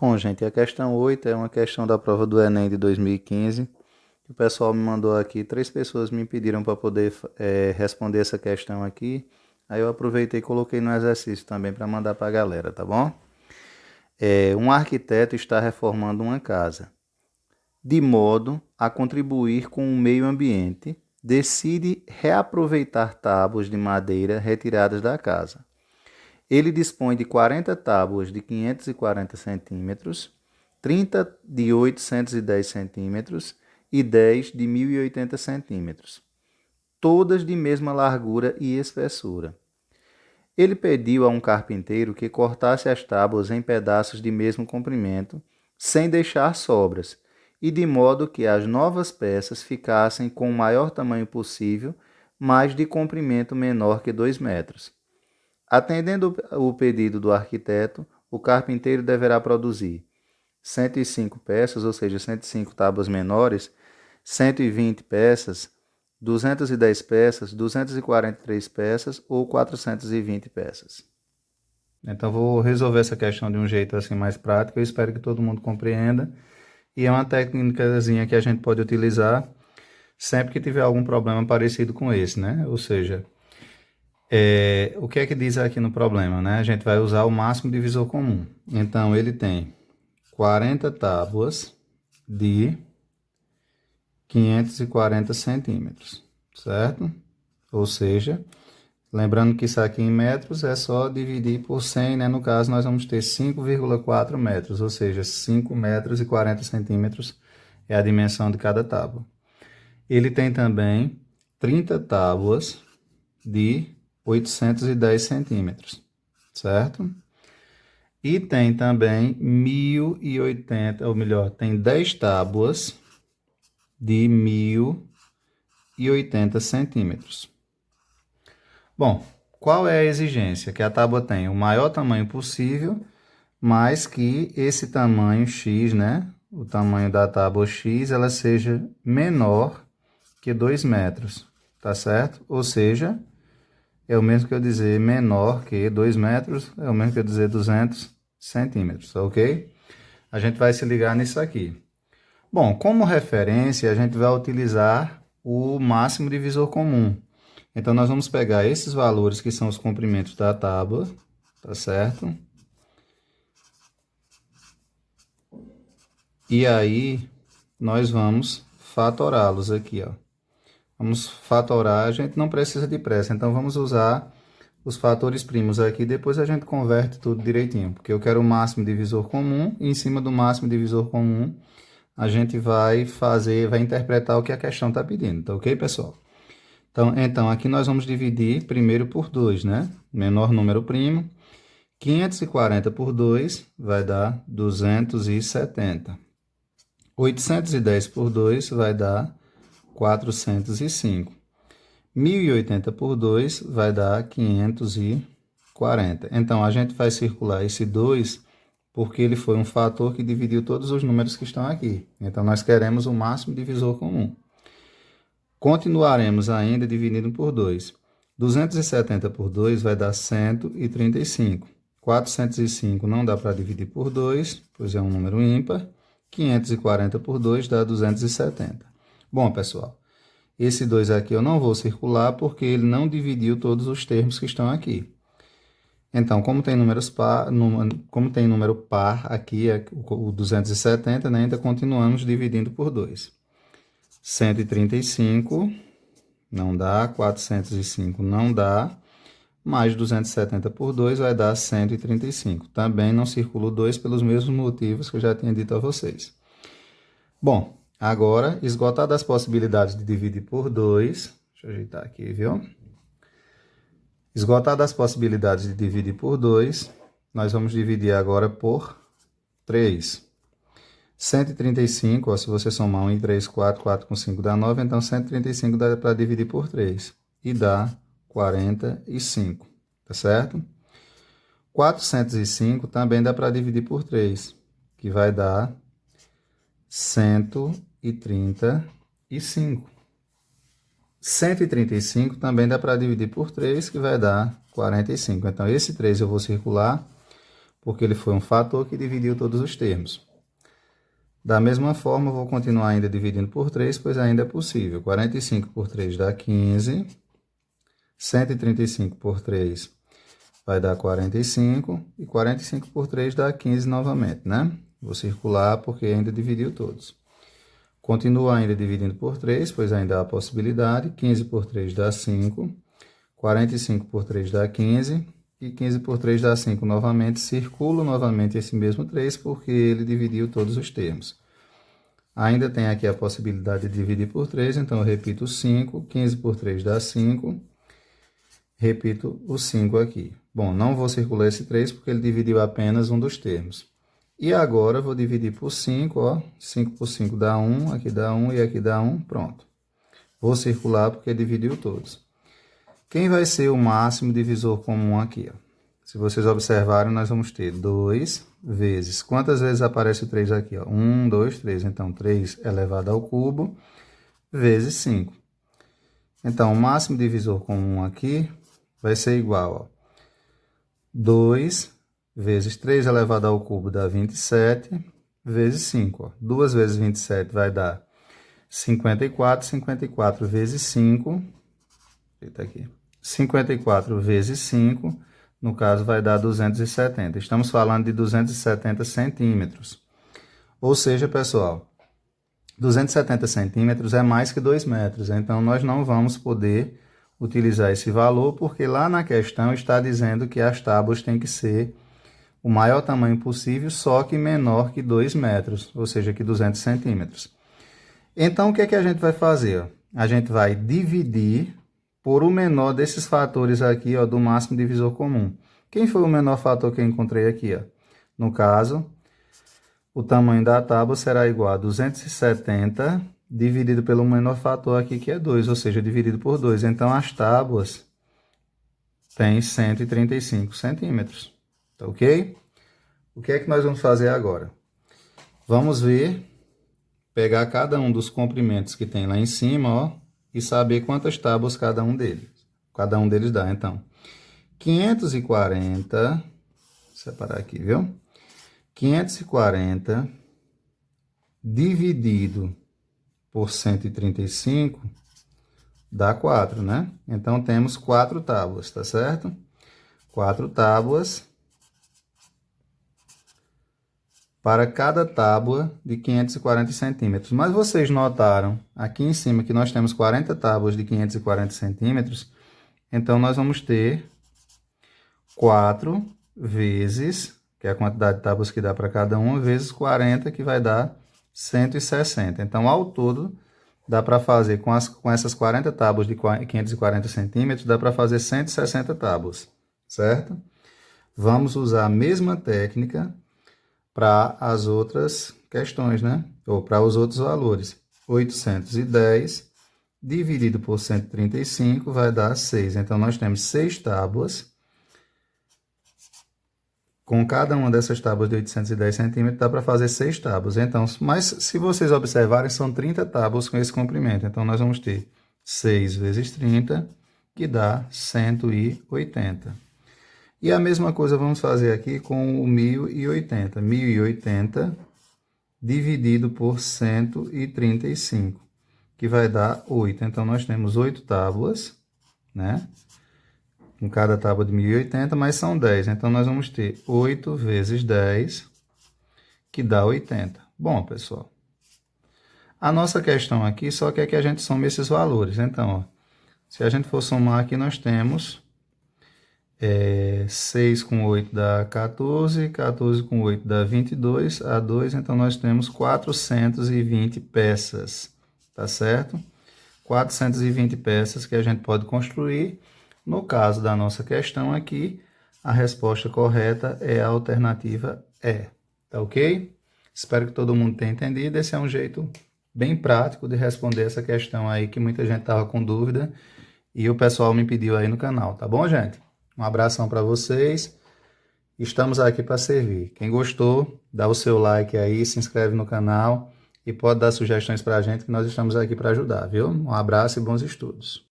Bom, gente, a questão 8 é uma questão da prova do Enem de 2015. O pessoal me mandou aqui, 3 pessoas me pediram para poder responder essa questão aqui. Aí eu aproveitei e coloquei no exercício também para mandar para a galera, tá bom? Um arquiteto está reformando uma casa. De modo a contribuir com o meio ambiente, decide reaproveitar tábuas de madeira retiradas da casa. Ele dispõe de 40 tábuas de 540 centímetros, 30 de 810 centímetros e 10 de 1080 centímetros, todas de mesma largura e espessura. Ele pediu a um carpinteiro que cortasse as tábuas em pedaços de mesmo comprimento, sem deixar sobras, e de modo que as novas peças ficassem com o maior tamanho possível, mas de comprimento menor que 2 metros. Atendendo o pedido do arquiteto, o carpinteiro deverá produzir 105 peças, ou seja, 105 tábuas menores, 120 peças, 210 peças, 243 peças ou 420 peças. Então vou resolver essa questão de um jeito assim mais prático, eu espero que todo mundo compreenda. E é uma técnicazinha que a gente pode utilizar sempre que tiver algum problema parecido com esse, né? Ou seja, o que é que diz aqui no problema, né? A gente vai usar o máximo divisor comum. Então, ele tem 40 tábuas de 540 centímetros, certo? Ou seja, lembrando que isso aqui em metros é só dividir por 100, né? No caso, nós vamos ter 5,4 metros, ou seja, 5 metros e 40 centímetros é a dimensão de cada tábua. Ele tem também 30 tábuas de 810 centímetros, certo? E tem também 1080, ou melhor, tem 10 tábuas de 1080 centímetros. Bom, qual é a exigência? Que a tábua tenha o maior tamanho possível, mas que esse tamanho X, né? O tamanho da tábua X, ela seja menor que 2 metros, tá certo? Ou seja, é o mesmo que eu dizer menor que 2 metros, é o mesmo que eu dizer 200 centímetros, ok? A gente vai se ligar nisso aqui. Bom, como referência, a gente vai utilizar o máximo divisor comum. Então, nós vamos pegar esses valores que são os comprimentos da tábua, tá certo? E aí, nós vamos fatorá-los aqui, ó. Vamos fatorar, a gente não precisa de pressa, então vamos usar os fatores primos aqui, depois a gente converte tudo direitinho, porque eu quero o máximo divisor comum, e em cima do máximo divisor comum, a gente vai interpretar o que a questão está pedindo, tá ok, pessoal? Então, aqui nós vamos dividir primeiro por 2, né? Menor número primo. 540 por 2 vai dar 270. 810 por 2 vai dar 405. 1080 por 2 vai dar 540. Então, a gente vai circular esse 2 porque ele foi um fator que dividiu todos os números que estão aqui. Então, nós queremos o máximo divisor comum. Continuaremos ainda dividindo por 2. 270 por 2 vai dar 135. 405 não dá para dividir por 2, pois é um número ímpar. 540 por 2 dá 270. Bom, pessoal, esse 2 aqui eu não vou circular porque ele não dividiu todos os termos que estão aqui. Então, como tem número par aqui, o 270, né, ainda continuamos dividindo por 2. 135 não dá, 405 não dá, mais 270 por 2 vai dar 135. Também não circulo 2 pelos mesmos motivos que eu já tinha dito a vocês. Bom, agora, esgotadas as possibilidades de dividir por 2, deixa eu ajeitar aqui, viu? Esgotadas as possibilidades de dividir por 2, nós vamos dividir agora por 3. 135, ó, se você somar 1 e 3, 4, 4 com 5 dá 9, então 135 dá para dividir por 3. E dá 45, tá certo? 405 também dá para dividir por 3, que vai dar 135. 135 também dá para dividir por 3, que vai dar 45. Então, esse 3 eu vou circular, porque ele foi um fator que dividiu todos os termos. Da mesma forma, eu vou continuar ainda dividindo por 3, pois ainda é possível. 45 por 3 dá 15. 135 por 3 vai dar 45. E 45 por 3 dá 15 novamente, né? Vou circular porque ainda dividiu todos. Continuo ainda dividindo por 3, pois ainda há a possibilidade. 15 por 3 dá 5. 45 por 3 dá 15. E 15 por 3 dá 5 novamente. Circulo novamente esse mesmo 3, porque ele dividiu todos os termos. Ainda tem aqui a possibilidade de dividir por 3, então eu repito 5. 15 por 3 dá 5. Repito o 5 aqui. Bom, não vou circular esse 3, porque ele dividiu apenas um dos termos. E agora, vou dividir por 5, ó. 5 por 5 dá 1, aqui dá 1 e aqui dá 1, pronto. Vou circular porque dividiu todos. Quem vai ser o máximo divisor comum aqui, ó? Se vocês observarem, nós vamos ter 2 vezes. Quantas vezes aparece o 3 aqui, ó? 1, 2, 3. Então, 3 elevado ao cubo vezes 5. Então, o máximo divisor comum aqui vai ser igual, ó. 2 vezes 3 elevado ao cubo dá 27, vezes 5. Ó. 2 vezes 27 vai dar 54. 54 vezes 5, eita aqui, 54 vezes 5, no caso vai dar 270. Estamos falando de 270 centímetros. Ou seja, pessoal, 270 centímetros é mais que 2 metros. Então, nós não vamos poder utilizar esse valor, porque lá na questão está dizendo que as tábuas têm que ser o maior tamanho possível, só que menor que 2 metros, ou seja, que 200 centímetros. Então, o que é que a gente vai fazer? A gente vai dividir por o menor desses fatores aqui, ó, do máximo divisor comum. Quem foi o menor fator que eu encontrei aqui? Ó? No caso, o tamanho da tábua será igual a 270 dividido pelo menor fator aqui, que é 2, ou seja, dividido por 2. Então, as tábuas têm 135 centímetros. Tá ok? O que é que nós vamos fazer agora? Vamos ver, pegar cada um dos comprimentos que tem lá em cima, ó, e saber quantas tábuas cada um deles dá. Então, 540, vou separar aqui, viu? 540 dividido por 135 dá 4, né? Então, temos 4 tábuas, tá certo? 4 tábuas para cada tábua de 540 centímetros. Mas vocês notaram aqui em cima que nós temos 40 tábuas de 540 centímetros, então nós vamos ter 4 vezes, que é a quantidade de tábuas que dá para cada uma, vezes 40, que vai dar 160. Então, ao todo, dá para fazer, com essas 40 tábuas de 540 centímetros, dá para fazer 160 tábuas, certo? Vamos usar a mesma técnica para as outras questões, né? Ou para os outros valores. 810 dividido por 135 vai dar 6. Então, nós temos 6 tábuas. Com cada uma dessas tábuas de 810 centímetros, dá para fazer 6 tábuas. Então, mas se vocês observarem, são 30 tábuas com esse comprimento. Então, nós vamos ter 6 vezes 30, que dá 180. E a mesma coisa vamos fazer aqui com o 1080. 1080 dividido por 135, que vai dar 8. Então, nós temos 8 tábuas, né? Com cada tábua de 1080, mas são 10. Então, nós vamos ter 8 vezes 10, que dá 80. Bom, pessoal, a nossa questão aqui só quer que a gente some esses valores. Então, ó, se a gente for somar aqui, nós temos 6 com 8 dá 14, 14 com 8 dá 22, a 2, então nós temos 420 peças, tá certo? 420 peças que a gente pode construir. No caso da nossa questão aqui, a resposta correta é a alternativa E, tá ok? Espero que todo mundo tenha entendido. Esse é um jeito bem prático de responder essa questão aí que muita gente estava com dúvida e o pessoal me pediu aí no canal, tá bom, gente? Um abração para vocês. Estamos aqui para servir. Quem gostou, dá o seu like aí, se inscreve no canal e pode dar sugestões para a gente que nós estamos aqui para ajudar, viu? Um abraço e bons estudos.